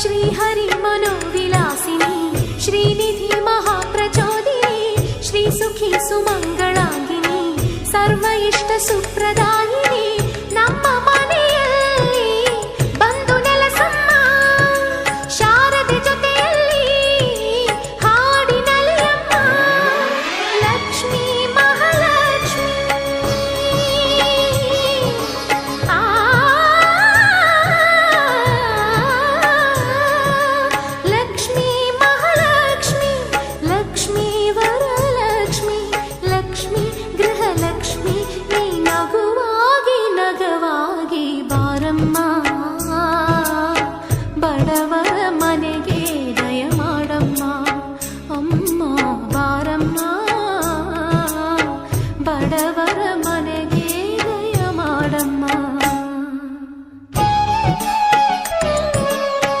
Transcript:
श्रीहरि मनोविलासिनी श्रीनिधि महाप्रचोदिनी श्रीसुखी सुमंगलांगिनी सर्व इष्ट सुप्रदायिनी ನಮ್ಮ ಮನೆಯಲ್ಲಿ ಬಂದು ನೆಲೆಸಮ್ಮ ಶಾರದೆ ಜೊತೆಯಲ್ಲಿ ಹಾಡಿನಲ್ಲಿ ಅಮ್ಮ ಲಕ್ಷ್ಮೀ ಮಹಾಲಕ್ಷ್ಮಿ ಲಕ್ಷ್ಮೀ ಮಹಾಲಕ್ಷ್ಮಿ ಲಕ್ಷ್ಮೀ ವರಲಕ್ಷ್ಮಿ ಲಕ್ಷ್ಮೀ ಗೃಹಲಕ್ಷ್ಮಿ ನೀ ನಗುವಾಗಿ ನಗವಾಗಿ ಬಾರಮ್ಮ ಬಡವ